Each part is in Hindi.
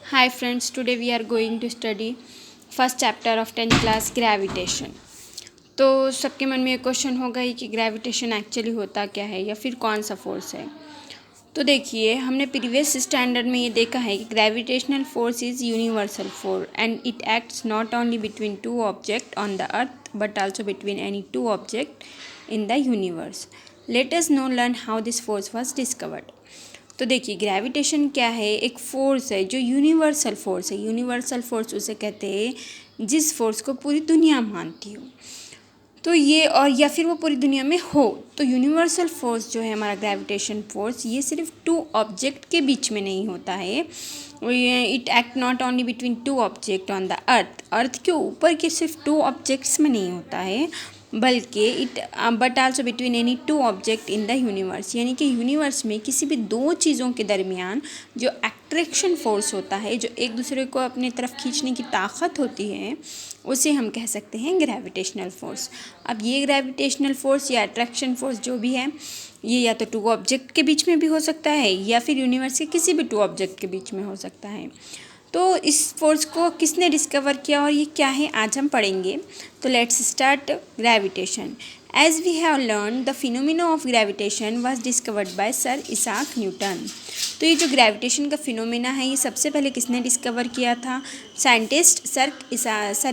Hi friends, today we are going to study first chapter of 10th class gravitation। तो सबके मन में एक क्वेश्चन होगा ही कि ग्रेविटेशन एक्चुअली होता क्या है या फिर कौन सा फोर्स है। तो देखिए, हमने प्रीवियस स्टैंडर्ड में ये देखा है कि gravitational force is universal force and it acts not only between two object on the earth but also between any two object in the universe. Let us know learn how this force was discovered. तो देखिए, ग्रेविटेशन क्या है, एक फोर्स है जो यूनिवर्सल फोर्स है। यूनिवर्सल फोर्स उसे कहते हैं जिस फोर्स को पूरी दुनिया मानती हो। तो ये और या फिर वो पूरी दुनिया में हो। तो यूनिवर्सल फोर्स जो है हमारा ग्रेविटेशन फोर्स, ये सिर्फ टू ऑब्जेक्ट के बीच में नहीं होता है। It act not only between two object on the earth के ऊपर के सिर्फ टू ऑब्जेक्ट्स में नहीं होता है, बल्कि but also between any two object in the universe. यानी कि यूनिवर्स में किसी भी दो चीज़ों के दरमियान जो अट्रैक्शन फोर्स होता है, जो एक दूसरे को अपनी तरफ खींचने की ताकत होती है, उसे हम कह सकते हैं ग्रेविटेशनल फोर्स। अब ये ग्रेविटेशनल फोर्स या अट्रैक्शन फोर्स जो भी है, ये या तो टू ऑब्जेक्ट के बीच में भी हो सकता है या फिर यूनिवर्स के किसी भी टू ऑब्जेक्ट के बीच में हो सकता है। तो इस फोर्स को किसने डिस्कवर किया और ये क्या है, आज हम पढ़ेंगे। तो let's start gravitation. As we have learn the phenomena of gravitation was discovered by sir Isaac Newton. तो ये जो ग्रेविटेशन का फिनोमिना है, ये सबसे पहले किसने डिस्कवर किया था? Scientist sir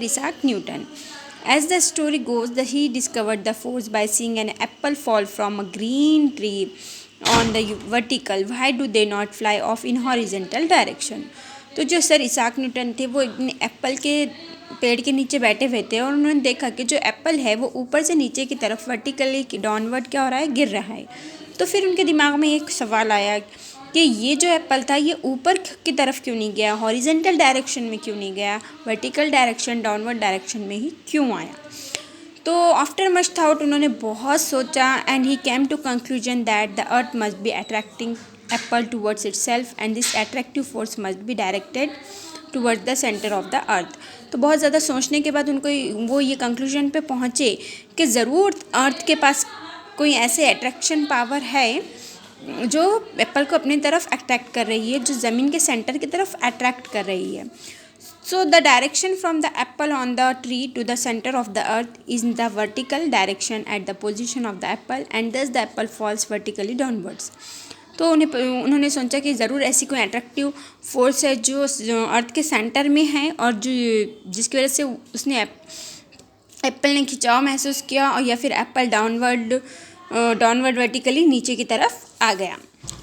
Isaac Newton. As the story goes, he discovered the force by seeing an apple fall from a green tree on the vertical. Why do they not fly off in horizontal direction? तो जो सर इसाक न्यूटन थे, वो एप्पल के पेड़ के नीचे बैठे हुए थे और उन्होंने देखा कि जो एप्पल है वो ऊपर से नीचे की तरफ वर्टिकली डाउनवर्ड क्या हो रहा है, गिर रहा है। तो फिर उनके दिमाग में एक सवाल आया कि ये जो एप्पल था, ये ऊपर की तरफ क्यों नहीं गया, हॉरिजेंटल डायरेक्शन में क्यों नहीं गया, वर्टिकल डायरेक्शन डाउनवर्ड डायरेक्शन में ही क्यों आया। तो आफ्टर मच थाउट उन्होंने बहुत सोचा and he came to conclusion that the earth must be attracting apple towards itself and this attractive force must be directed towards the centre of the earth. तो बहुत ज़्यादा सोचने के बाद उनको वो ये कंक्लूजन पे पहुँचे कि ज़रूर अर्थ के पास कोई ऐसे अट्रैक्शन पावर है जो एप्पल को अपनी तरफ अट्रैक्ट कर रही है, जो ज़मीन के सेंटर की तरफ अट्रैक्ट कर रही है। So the direction from the apple on the tree to the center of the earth is in the vertical direction at the position of the apple and thus the apple falls vertically downwards। तो उन्होंने सोचा कि ज़रूर ऐसी कोई अट्रैक्टिव फोर्स है जो अर्थ के सेंटर में है और जो जिसकी वजह से उसने एप्पल ने खिंचाव महसूस किया और या फिर एप्पल डाउनवर्ड वर्टिकली नीचे की तरफ आ गया।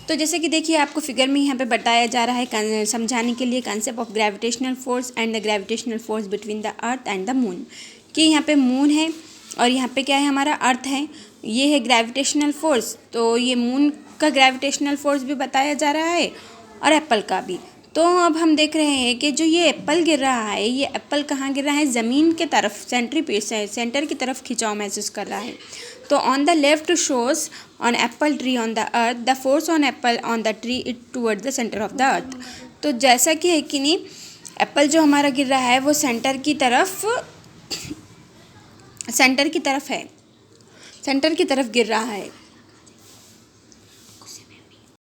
तो जैसे कि देखिए, आपको फिगर में यहाँ पे बताया जा रहा है समझाने के लिए concept of gravitational force and the gravitational force between the earth and the moon. कि यहाँ पे मून है और यहाँ पे क्या है, हमारा अर्थ है। ये है ग्रेविटेशनल फोर्स। तो ये मून का ग्रेविटेशनल फोर्स भी बताया जा रहा है और एप्पल का भी। तो अब हम देख रहे हैं कि जो ये एप्पल गिर रहा है, ये एप्पल कहाँ गिर रहा है, ज़मीन के तरफ, सेंटर की तरफ खिंचाव महसूस कर रहा है। तो on the left shows on Apple tree on the earth the force on Apple on the tree it toward the centre of the earth. तो जैसा कि है कि नहीं, एप्पल जो हमारा गिर रहा है वो सेंटर की तरफ है, सेंटर की तरफ गिर रहा है।